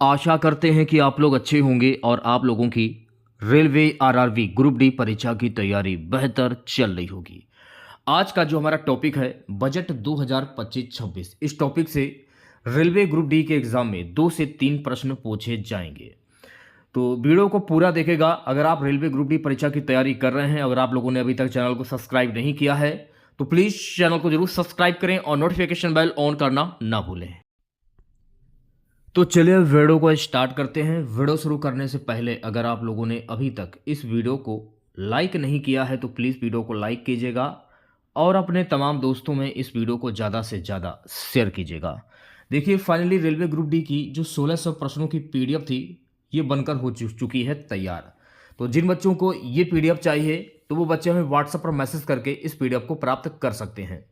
आशा करते हैं कि आप लोग अच्छे होंगे और आप लोगों की रेलवे आरआरबी ग्रुप डी परीक्षा की तैयारी बेहतर चल रही होगी। आज का जो हमारा टॉपिक है बजट 2025-26, इस टॉपिक से रेलवे ग्रुप डी के एग्जाम में 2 से 3 प्रश्न पूछे जाएंगे। तो वीडियो को पूरा देखेगा। अगर आप रेलवे ग्रुप डी परीक्षा की तैयारी कर रहे हैं, अगर आप लोगों ने अभी तक चैनल को सब्सक्राइब नहीं किया है तो प्लीज़ चैनल को जरूर सब्सक्राइब करें और नोटिफिकेशन बेल ऑन करना ना भूलें। तो चलिए वीडियो को स्टार्ट करते हैं। वीडियो शुरू करने से पहले अगर आप लोगों ने अभी तक इस वीडियो को लाइक नहीं किया है तो प्लीज़ वीडियो को लाइक कीजिएगा और अपने तमाम दोस्तों में इस वीडियो को ज़्यादा से ज़्यादा शेयर कीजिएगा। देखिए फाइनली रेलवे ग्रुप डी की जो 1600 प्रश्नों की पीडीएफ थी ये बनकर हो चुकी है तैयार। तो जिन बच्चों को ये पीडीएफ चाहिए तो वो बच्चे हमें व्हाट्सएप पर मैसेज करके इस पीडीएफ को प्राप्त कर सकते हैं।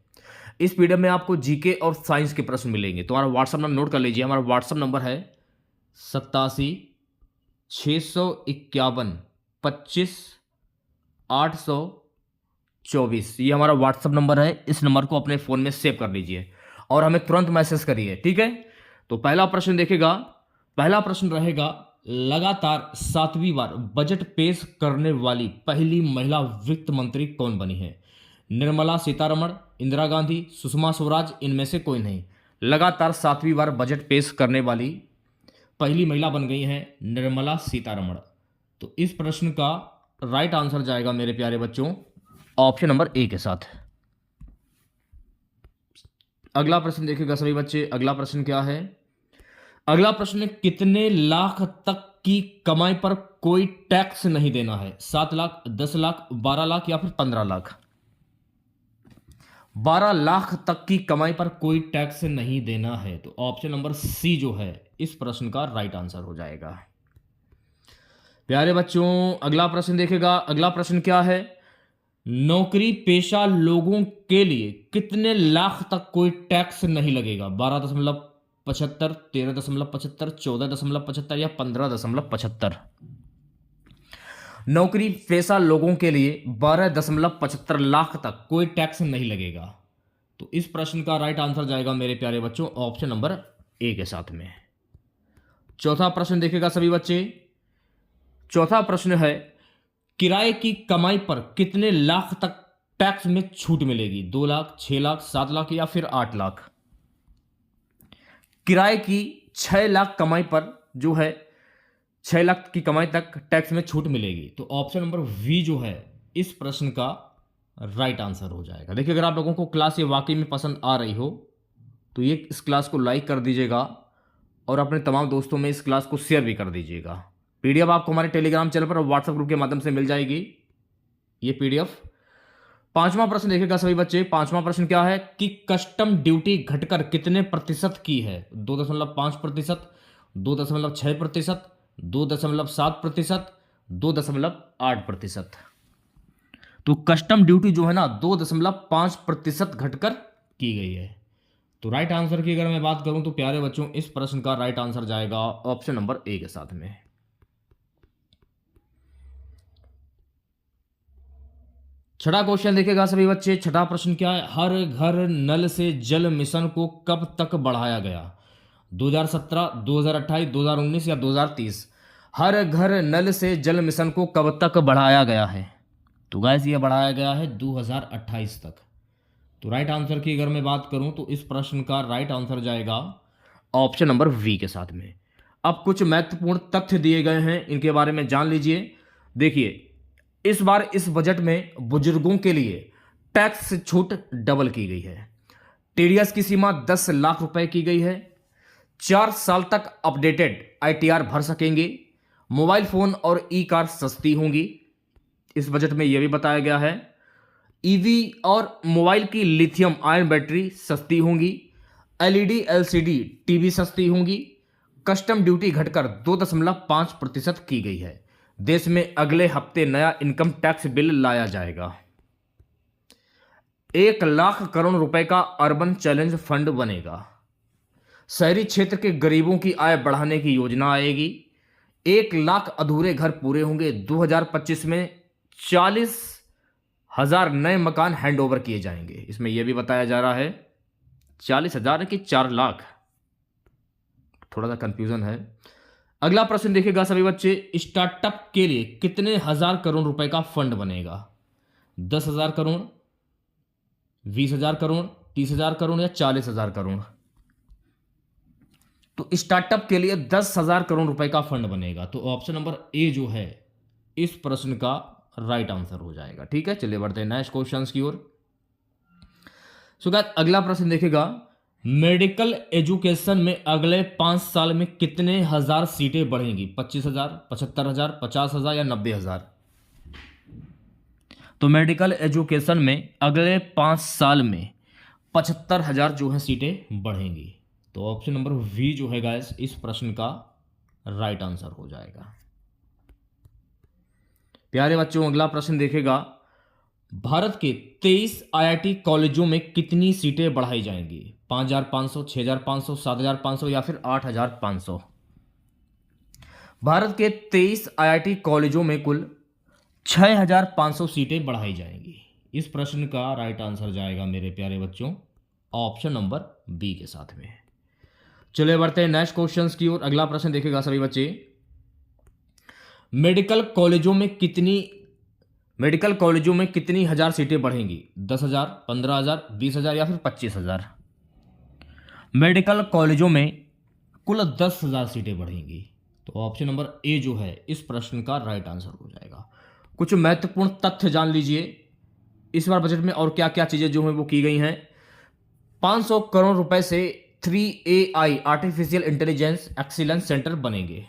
इस पीडीएफ में आपको जीके और साइंस के प्रश्न मिलेंगे। तो हमारा व्हाट्सअप नंबर नोट कर लीजिए। हमारा व्हाट्सअप नंबर है 87 651 25 824। ये हमारा व्हाट्सअप नंबर है। इस नंबर को अपने फ़ोन में सेव कर लीजिए और हमें तुरंत मैसेज करिए, ठीक है। तो पहला प्रश्न देखेगा। पहला प्रश्न रहेगा, लगातार 7वीं बार बजट पेश करने वाली पहली महिला वित्त मंत्री कौन बनी है? निर्मला सीतारमण, इंदिरा गांधी, सुषमा स्वराज, इनमें से कोई नहीं। लगातार 7वीं बार बजट पेश करने वाली पहली महिला बन गई हैं निर्मला सीतारमण। तो इस प्रश्न का राइट आंसर जाएगा मेरे प्यारे बच्चों ऑप्शन नंबर ए के साथ। अगला प्रश्न देखिएगा सभी बच्चे। अगला प्रश्न क्या है? अगला प्रश्न, कितने लाख तक की कमाई पर कोई टैक्स नहीं देना है? 7 लाख, 10 लाख, 12 लाख या फिर 15 लाख? 12 लाख तक की कमाई पर कोई टैक्स नहीं देना है। तो ऑप्शन नंबर सी जो है इस प्रश्न का राइट आंसर हो जाएगा। प्यारे बच्चों अगला प्रश्न देखेगा। अगला प्रश्न क्या है? नौकरी पेशा लोगों के लिए कितने लाख तक कोई टैक्स नहीं लगेगा? 12.75, 13.75, 14.75 या 15.75? नौकरी पेशा लोगों के लिए 12.75 लाख तक कोई टैक्स नहीं लगेगा। तो इस प्रश्न का राइट आंसर जाएगा मेरे प्यारे बच्चों ऑप्शन नंबर ए के साथ में। चौथा प्रश्न देखेगा सभी बच्चे। चौथा प्रश्न है, किराए की कमाई पर कितने लाख तक टैक्स में छूट मिलेगी? 2 लाख, 6 लाख, 7 लाख या फिर 8 लाख? किराए की 6 लाख कमाई पर जो है 6 लाख की कमाई तक टैक्स में छूट मिलेगी। तो ऑप्शन नंबर वी जो है इस प्रश्न का राइट आंसर हो जाएगा। देखिए अगर आप लोगों को क्लास ये वाकई में पसंद आ रही हो तो ये इस क्लास को लाइक कर दीजिएगा और अपने तमाम दोस्तों में इस क्लास को शेयर भी कर दीजिएगा। पीडीएफ आपको हमारे टेलीग्राम चैनल पर और व्हाट्सएप ग्रुप के माध्यम से मिल जाएगी ये पीडीएफ। पांचवा प्रश्न देखेगा सभी बच्चे। पांचवा प्रश्न क्या है कि कस्टम ड्यूटी घटकर कितने प्रतिशत की है? 2.5%, 2.6%, 2.7%, 2.8%? तो कस्टम ड्यूटी जो है ना 2.5% घटकर की गई है। तो राइट आंसर की अगर मैं बात करूं तो प्यारे बच्चों इस प्रश्न का राइट आंसर जाएगा ऑप्शन नंबर ए के साथ में। छठा क्वेश्चन देखेगा सभी बच्चे। छठा प्रश्न क्या है? हर घर नल से जल मिशन को कब तक बढ़ाया गया? 2017, 2028, 2019 या 2030? हर घर नल से जल मिशन को कब तक बढ़ाया गया है? तो गाइस ये बढ़ाया गया है 2028 तक। तो राइट आंसर की अगर मैं बात करूं तो इस प्रश्न का राइट आंसर जाएगा ऑप्शन नंबर वी के साथ में। अब कुछ महत्वपूर्ण तथ्य दिए गए हैं, इनके बारे में जान लीजिए। देखिए इस बार इस बजट में बुजुर्गों के लिए टैक्स छूट डबल की गई है। टीडीएस की सीमा 10 लाख रुपए की गई है। 4 साल तक अपडेटेड आईटीआर भर सकेंगे। मोबाइल फोन और ई कार सस्ती होंगी। इस बजट में यह भी बताया गया है ईवी और मोबाइल की लिथियम आयन बैटरी सस्ती होंगी। एलईडी एलसीडी टीवी सस्ती होंगी। कस्टम ड्यूटी घटकर 2.5% की गई है। देश में अगले हफ्ते नया इनकम टैक्स बिल लाया जाएगा। 1 लाख करोड़ रुपए का अर्बन चैलेंज फंड बनेगा। शहरी क्षेत्र के गरीबों की आय बढ़ाने की योजना आएगी। 1 लाख अधूरे घर पूरे होंगे। 2025 में 40,000 नए मकान हैंडओवर किए जाएंगे। इसमें यह भी बताया जा रहा है 40,000 कि 4 लाख, थोड़ा सा कंफ्यूजन है। अगला प्रश्न देखिएगा सभी बच्चे, स्टार्टअप के लिए कितने हजार करोड़ रुपए का फंड बनेगा? 10,000 करोड़, 20,000 करोड़, 30,000 करोड़ या 40,000 करोड़? तो स्टार्टअप के लिए 10,000 करोड़ रुपए का फंड बनेगा। तो ऑप्शन नंबर ए जो है इस प्रश्न का राइट आंसर हो जाएगा। ठीक है, चलिए बढ़ते हैं नेक्स्ट क्वेश्चन की ओर। सो गाइस अगला प्रश्न देखेगा, मेडिकल एजुकेशन में अगले 5 साल में कितने हजार सीटें बढ़ेंगी? 25,000, 75,000, 50,000 या 90,000? तो मेडिकल एजुकेशन में अगले 5 साल में 75,000 जो है सीटें बढ़ेंगी। तो ऑप्शन नंबर वी जो है गाइस इस प्रश्न का राइट आंसर हो जाएगा। प्यारे बच्चों अगला प्रश्न देखेगा, भारत के 23 आईआईटी कॉलेजों में कितनी सीटें बढ़ाई जाएंगी? 5,500, 6,500, 7,500 या फिर 8,500? भारत के 23 आईआईटी कॉलेजों में कुल 6,500 सीटें बढ़ाई जाएंगी। इस प्रश्न का राइट आंसर जाएगा मेरे प्यारे बच्चों ऑप्शन नंबर बी के साथ में। चलिए बढ़ते हैं नेक्स्ट क्वेश्चंस की ओर। अगला प्रश्न देखेगा सभी बच्चे, मेडिकल कॉलेजों में कितनी हजार सीटें बढ़ेंगी? 10,000, 15,000, 20,000 या फिर 25,000? मेडिकल कॉलेजों में कुल 10,000 सीटें बढ़ेंगी। तो ऑप्शन नंबर ए जो है इस प्रश्न का राइट आंसर हो जाएगा। कुछ महत्वपूर्ण तथ्य जान लीजिए इस बार बजट में और क्या क्या चीजें जो है वो की गई हैं। 500 करोड़ रुपए से 3AI artificial intelligence excellence centre बनेंगे।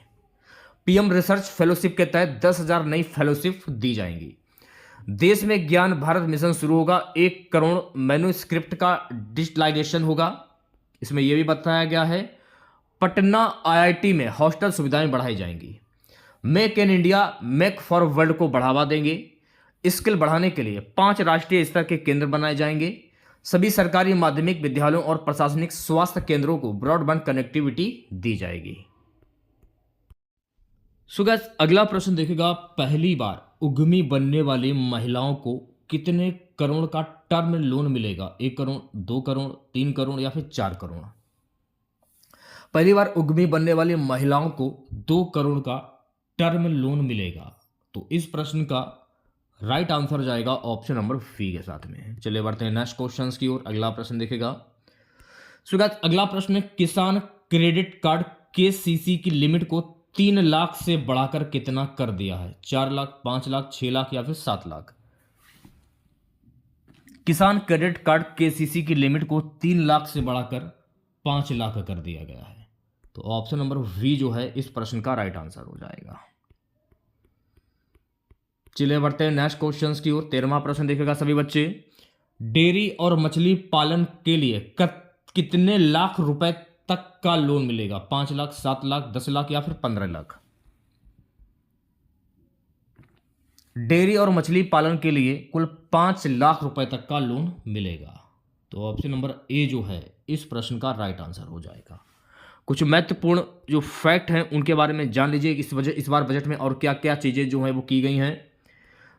पीएम रिसर्च फेलोशिप के तहत 10,000 नई फेलोशिप दी जाएंगी। देश में ज्ञान भारत मिशन शुरू होगा। 1 करोड़ मैन्युस्क्रिप्ट का डिजिटलाइजेशन होगा। इसमें यह भी बताया गया है पटना आईआईटी में हॉस्टल सुविधाएं बढ़ाई जाएंगी। Make in India, make for world को बढ़ावा देंगे। स्किल बढ़ाने के लिए 5 राष्ट्रीय स्तर के केंद्र बनाए जाएंगे। सभी सरकारी माध्यमिक विद्यालयों और प्रशासनिक स्वास्थ्य केंद्रों को ब्रॉडबैंड कनेक्टिविटी दी जाएगी। सो गाइस अगला प्रश्न देखेगा, पहली बार उद्यमी बनने वाली महिलाओं को कितने करोड़ का टर्म लोन मिलेगा? 1 करोड़, 2 करोड़, 3 करोड़ या फिर 4 करोड़? पहली बार उद्यमी बनने वाली महिलाओं को 2 करोड़ का टर्म लोन मिलेगा। तो इस प्रश्न का राइट आंसर जाएगा ऑप्शन नंबर बी के साथ में। चलिए बढ़ते हैं नेक्स्ट क्वेश्चंस की ओर। अगला प्रश्न देखेगा, सो गाइस अगला प्रश्न है, किसान क्रेडिट कार्ड केसीसी की लिमिट को 3 लाख से बढ़ाकर कितना कर दिया है? 4 लाख, 5 लाख, 6 लाख या फिर 7 लाख? किसान क्रेडिट कार्ड केसीसी की लिमिट को 3 लाख से बढ़ाकर 5 लाख कर दिया गया है। तो ऑप्शन नंबर वी जो है इस प्रश्न का राइट आंसर हो जाएगा। चलिए बढ़ते हैं नेक्स्ट क्वेश्चंस की ओर। 13वां प्रश्न देखेगा सभी बच्चे, डेयरी और मछली पालन के लिए कितने लाख रुपए तक का लोन मिलेगा? 5 लाख, 7 लाख, 10 लाख या फिर 15 लाख? डेयरी और मछली पालन के लिए कुल 5 लाख रुपए तक का लोन मिलेगा। तो ऑप्शन नंबर ए जो है इस प्रश्न का राइट आंसर हो जाएगा। कुछ महत्वपूर्ण जो फैक्ट हैं उनके बारे में जान लीजिए इस बार बजट में और क्या क्या चीजें जो हैं वो की गई हैं।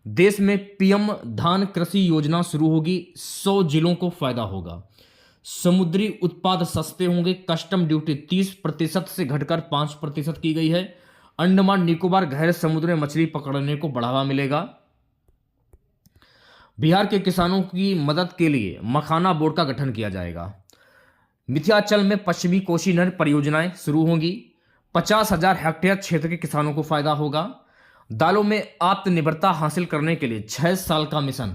देश में पीएम धान कृषि योजना शुरू होगी। 100 जिलों को फायदा होगा। समुद्री उत्पाद सस्ते होंगे। कस्टम ड्यूटी 30% से घटकर 5% की गई है। अंडमान निकोबार गहरे समुद्र में मछली पकड़ने को बढ़ावा मिलेगा। बिहार के किसानों की मदद के लिए मखाना बोर्ड का गठन किया जाएगा। मिथिलांचल में पश्चिमी कोसी नहर परियोजनाएं शुरू होंगी। 50,000 हेक्टेयर क्षेत्र के किसानों को फायदा होगा। दालों में आत्मनिर्भरता हासिल करने के लिए 6 साल का mission.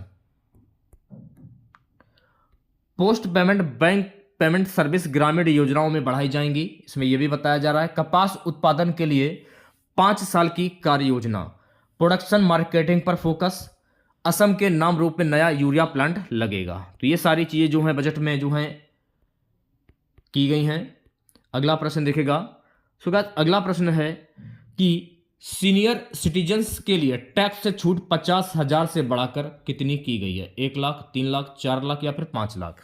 Post payment bank payment service ग्रामीण योजनाओं में बढ़ाई जाएंगी। इसमें यह भी बताया जा रहा है कपास उत्पादन के लिए 5 साल की कार्य योजना। प्रोडक्शन मार्केटिंग पर फोकस। असम के नाम रूप में नया यूरिया प्लांट लगेगा। तो ये सारी चीजें जो हैं बजट में जो हैं की गई हैं। अगला प्रश्न देखेगा। सो गाइस अगला प्रश्न है कि सीनियर सिटीजन्स के लिए टैक्स से छूट 50,000 से बढ़ाकर कितनी की गई है? 1 लाख, 3 लाख, 4 लाख या फिर 5 लाख?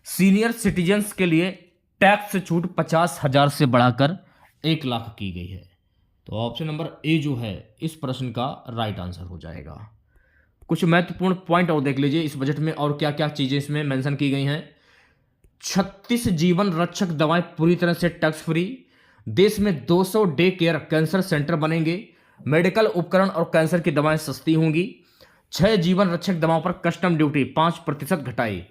सीनियर सिटीजन्स के लिए टैक्स से छूट 50,000 से बढ़ाकर 1 लाख की गई है। तो ऑप्शन नंबर ए जो है इस प्रश्न का राइट आंसर हो जाएगा। कुछ महत्वपूर्ण पॉइंट और देख लीजिए इस बजट में और क्या क्या चीजें इसमें मेंशन की गई हैं। 36 जीवन रक्षक दवाएं पूरी तरह से टैक्स फ्री। देश में 200 डे केयर कैंसर सेंटर बनेंगे। मेडिकल उपकरण और कैंसर की दवाएं सस्ती होंगी। 6 जीवन रक्षक दवाओं पर कस्टम ड्यूटी 5% घटाई।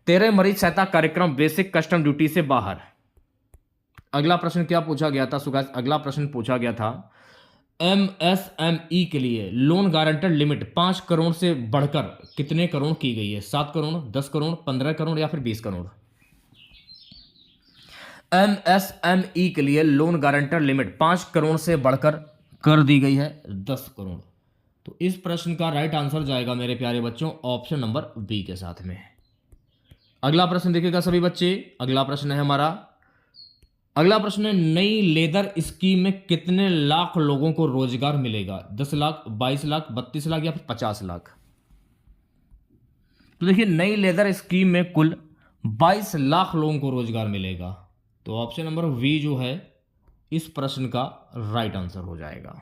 13 मरीज सहायता कार्यक्रम बेसिक कस्टम ड्यूटी से बाहर। अगला प्रश्न क्या पूछा गया था? सुगास अगला प्रश्न पूछा गया था एमएसएमई के लिए लोन गारंटर लिमिट 5 करोड़ से बढ़कर कितने करोड़ की गई है? 7 करोड़, 10 करोड़, 15 करोड़ या फिर 20 करोड़? एमएसएमई के लिए लोन गारंटर लिमिट 5 करोड़ से बढ़कर कर दी गई है 10 करोड़। तो इस प्रश्न का राइट आंसर जाएगा मेरे प्यारे बच्चों ऑप्शन नंबर बी के साथ में। अगला प्रश्न देखिएगा सभी बच्चे। अगला प्रश्न है हमारा, अगला प्रश्न है नई लेदर स्कीम में कितने लाख लोगों को रोजगार मिलेगा? 10 लाख, 22 लाख, 32 लाख या फिर 50 लाख? तो देखिए नई लेदर स्कीम में कुल 22 लाख लोगों को रोजगार मिलेगा। तो ऑप्शन नंबर वी जो है इस प्रश्न का राइट आंसर हो जाएगा।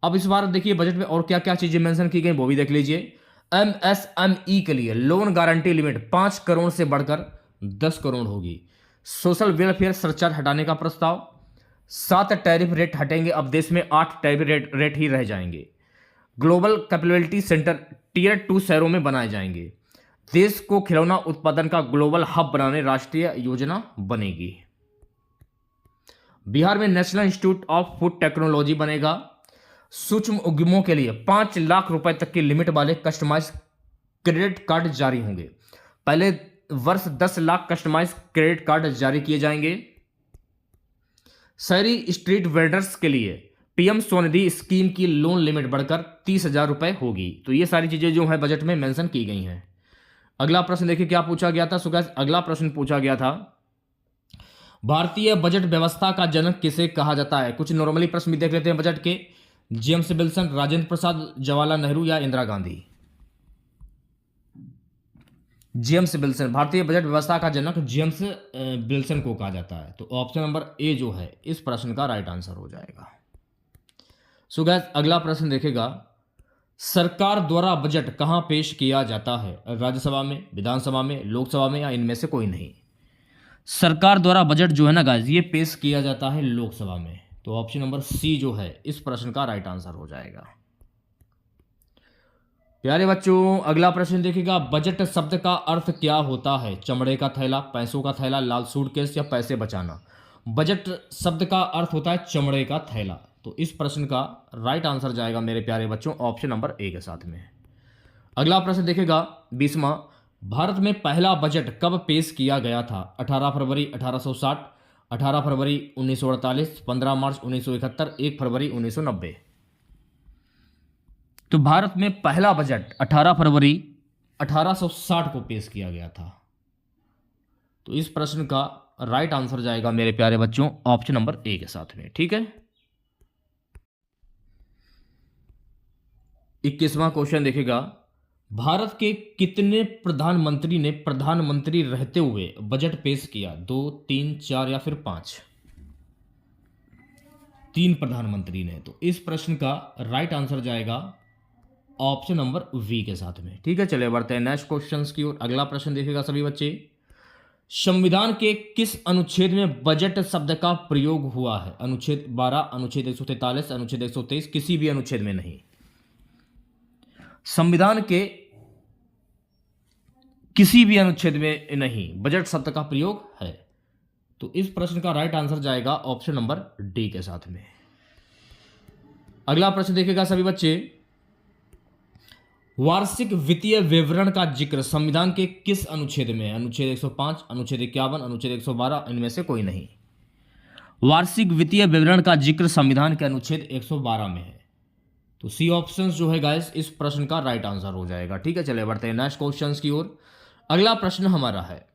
अब इस बार देखिए बजट में और क्या क्या चीजें मेंशन की गई वो भी देख लीजिए। एमएसएमई के लिए लोन गारंटी लिमिट 5 करोड़ से बढ़कर 10 करोड़ होगी। सोशल वेलफेयर सरचार्ज हटाने का प्रस्ताव। 7 टैरिफ रेट हटेंगे, अब देश में 8 टैरिफ रेट ही रह जाएंगे। ग्लोबल कैपेबिलिटी सेंटर टियर 2 शहरों में बनाए जाएंगे। देश को खिलौना उत्पादन का ग्लोबल हब बनाने राष्ट्रीय योजना बनेगी। बिहार में national institute of food technology बनेगा। सूक्ष्म उद्यमों के लिए 5 लाख रुपए तक की लिमिट वाले कस्टमाइज क्रेडिट कार्ड जारी होंगे। पहले वर्ष 10 लाख कस्टमाइज क्रेडिट कार्ड जारी किए जाएंगे। शहरी स्ट्रीट वेंडर्स के लिए पीएम स्वनिधि स्कीम की लोन लिमिट बढ़कर 30,000 रुपए होगी। तो ये सारी चीजें जो है बजट में मेंशन की गई हैं। अगला प्रश्न देखिए क्या पूछा गया था। सुगास अगला प्रश्न पूछा गया था भारतीय बजट व्यवस्था का जनक किसे कहा जाता है? कुछ नॉर्मली प्रश्न भी देख लेते हैं बजट के। जेम्स विल्सन, राजेंद्र प्रसाद, जवाहरलाल नेहरू या इंदिरा गांधी? जेम्स विल्सन, भारतीय बजट व्यवस्था का जनक जेम्स विल्सन को कहा जाता है। तो ऑप्शन नंबर ए जो है इस प्रश्न का राइट आंसर हो जाएगा। सो गाइस अगला प्रश्न देखेगा सरकार द्वारा बजट कहां पेश किया जाता है? राज्यसभा में, विधानसभा में, लोकसभा में या इनमें से कोई नहीं? सरकार द्वारा बजट जो है ना गाइस ये पेश किया जाता है लोकसभा में। तो ऑप्शन नंबर सी जो है इस प्रश्न का राइट आंसर हो जाएगा। प्यारे बच्चों अगला प्रश्न देखिएगा बजट शब्द का अर्थ क्या होता है? चमड़े का थैला, पैसों का थैला, लाल सूटकेस या पैसे बचाना? बजट शब्द का अर्थ होता है चमड़े का थैला। तो इस प्रश्न का राइट आंसर जाएगा मेरे प्यारे बच्चों ऑप्शन नंबर ए के साथ में। अगला प्रश्न देखिएगा 20वां भारत में पहला बजट कब पेश किया गया था? 18 फरवरी 1860, 18 फरवरी 1948, 15 मार्च 1971, 1 फरवरी 1990? तो भारत में पहला बजट 18 फरवरी 1860 को पेश किया गया था। तो इस प्रश्न का राइट आंसर जाएगा मेरे प्यारे बच्चों ऑप्शन नंबर ए के साथ में। ठीक है। 21वां क्वेश्चन देखिएगा भारत के कितने प्रधानमंत्री ने प्रधानमंत्री रहते हुए बजट पेश किया? 2, 3, 4 या फिर 5? 3 प्रधानमंत्री ने। तो इस प्रश्न का राइट आंसर जाएगा ऑप्शन नंबर वी के साथ में। ठीक है चलिए बढ़ते हैं नेक्स्ट क्वेश्चंस की ओर। अगला प्रश्न देखिएगा सभी बच्चे संविधान के किस अनुच्छेद में बजट शब्द का प्रयोग हुआ है? अनुच्छेद 12, अनुच्छेद 143, अनुच्छेद 123, किसी भी अनुच्छेद में नहीं। संविधान के किसी भी अनुच्छेद में नहीं बजट शब्द का प्रयोग है। तो इस प्रश्न का राइट आंसर जाएगा ऑप्शन नंबर डी के साथ में। अगला प्रश्न देखिएगा सभी बच्चे वार्षिक वित्तीय विवरण का जिक्र संविधान के किस अनुच्छेद में है? अनुच्छेद 105, अनुच्छेद 51, अनुच्छेद 112, इनमें से कोई नहीं। वार्षिक वित्तीय विवरण का जिक्र संविधान के अनुच्छेद 112 में है। तो सी ऑप्शन जो है गाइस इस प्रश्न का राइट आंसर हो जाएगा। ठीक है चलिए बढ़ते हैं नेक्स्ट क्वेश्चंस की ओर। अगला प्रश्न हमारा है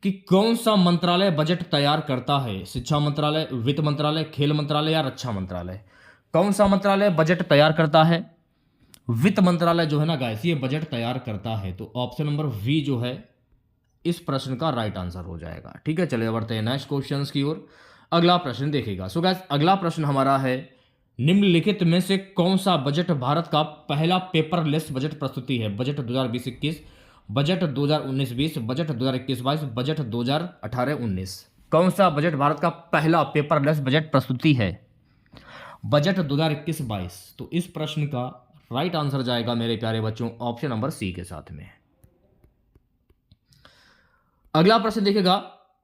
कि कौन सा मंत्रालय बजट तैयार करता है? शिक्षा मंत्रालय, वित्त मंत्रालय, खेल मंत्रालय या रक्षा मंत्रालय? कौन सा मंत्रालय बजट तैयार करता है? वित्त मंत्रालय जो है ना गाइस ये बजट तैयार करता है। तो ऑप्शन नंबर वी जो है इस प्रश्न का राइट आंसर हो जाएगा। ठीक है चलिए बढ़ते हैं नेक्स्ट क्वेश्चंस की ओर। अगला प्रश्न देखिएगा। सो गाइस अगला प्रश्न हमारा है निम्नलिखित में से कौन सा बजट भारत का पहला पेपरलेस बजट प्रस्तुति है? Budget 2020-21, budget 2019-20, budget 2021-22, budget 2018-19? कौन सा बजट भारत का पहला पेपरलेस बजट प्रस्तुति है? बजट 2021-22। तो इस प्रश्न का राइट आंसर जाएगा मेरे प्यारे बच्चों ऑप्शन नंबर सी के साथ में। अगला प्रश्न देखिएगा।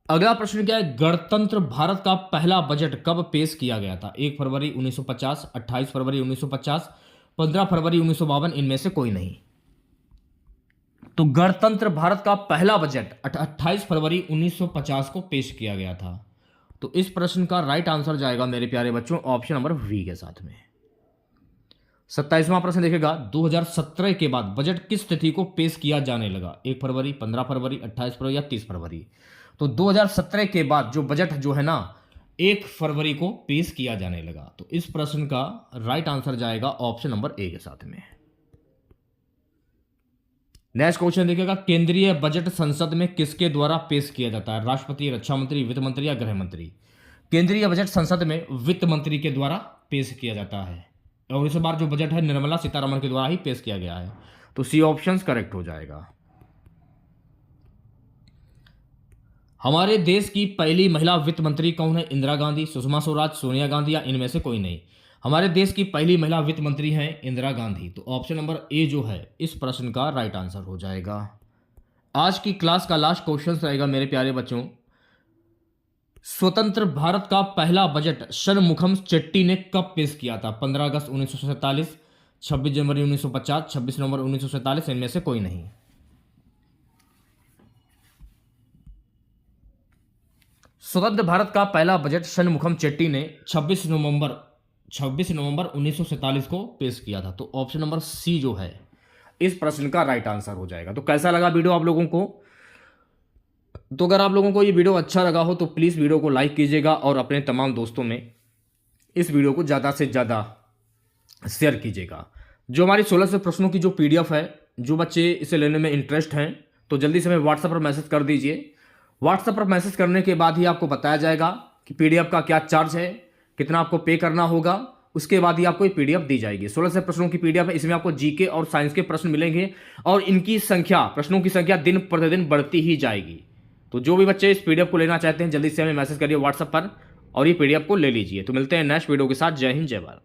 अगला प्रश्न क्या है? गणतंत्र भारत का पहला बजट कब पेश किया गया था? 1 फरवरी 1950, 28 फरवरी 1950, 15 फरवरी 1952, इनमें से कोई नहीं। तो गणतंत्र भारत का पहला बजट 28 फरवरी 1950 को पेश किया गया था। तो इस प्रश्न का राइट आंसर जाएगा मेरे प्यारे बच्चों ऑप्शन नंबर वी के साथ में। 27वां प्रश्न देखेगा। 2017 के बाद बजट किस तिथि को पेश किया जाने लगा? 1 फरवरी, 15 फरवरी, 28 फरवरी या 30 फरवरी? तो 2017 के बाद जो बजट जो है ना 1 फरवरी को पेश किया जाने लगा। तो इस प्रश्न का राइट आंसर जाएगा ऑप्शन नंबर ए के साथ में। नेक्स्ट क्वेश्चन देखिएगा। केंद्रीय बजट संसद में किसके द्वारा पेश किया जाता है? राष्ट्रपति, रक्षा मंत्री, वित्त मंत्री या गृह मंत्री? केंद्रीय बजट संसद में वित्त मंत्री के द्वारा पेश किया जाता है और इस बार जो बजट है निर्मला सीतारमण के द्वारा ही पेश किया गया है। तो सी ऑप्शन करेक्ट हो जाएगा। हमारे देश की पहली महिला वित्त मंत्री कौन है? इंदिरा गांधी, सुषमा स्वराज, सोनिया गांधी या इनमें से कोई नहीं? हमारे देश की पहली महिला वित्त मंत्री हैं इंदिरा गांधी। तो ऑप्शन नंबर ए जो है इस प्रश्न का राइट आंसर हो जाएगा। आज की क्लास का लास्ट क्वेश्चन रहेगा मेरे प्यारे बच्चों। स्वतंत्र भारत का पहला बजट षणमुखम चेट्टी ने कब पेश किया था? 15 अगस्त 1947, 26 जनवरी 1950, 26 नवंबर 1947, इनमें से कोई नहीं। स्वतंत्र भारत का पहला बजट षणमुखम चेट्टी ने 26 नवंबर 1947 को पेश किया था। तो ऑप्शन नंबर सी जो है इस प्रश्न का राइट आंसर हो जाएगा। तो कैसा लगा वीडियो आप लोगों को? तो अगर आप लोगों को ये वीडियो अच्छा लगा हो तो प्लीज़ वीडियो को लाइक कीजिएगा और अपने तमाम दोस्तों में इस वीडियो को ज़्यादा से ज़्यादा शेयर कीजिएगा। जो हमारी 16 से प्रश्नों की जो PDF है, जो बच्चे इसे लेने में इंटरेस्ट हैं तो जल्दी से हमें व्हाट्सएप पर मैसेज कर दीजिए। व्हाट्सएप पर मैसेज करने के बाद ही आपको बताया जाएगा कि PDF का क्या चार्ज है, कितना आपको पे करना होगा। उसके बाद ही आपको ये PDF दी जाएगी। 16 से प्रश्नों की PDF है। इसमें आपको जीके और साइंस के प्रश्न मिलेंगे और इनकी संख्या, प्रश्नों की संख्या दिन प्रतिदिन बढ़ती ही जाएगी। तो जो भी बच्चे इस PDF को लेना चाहते हैं जल्दी से हमें मैसेज करिए व्हाट्सएप पर और ये PDF को ले लीजिए। तो मिलते हैं नेक्स्ट वीडियो के साथ। जय हिंद, जय भारत।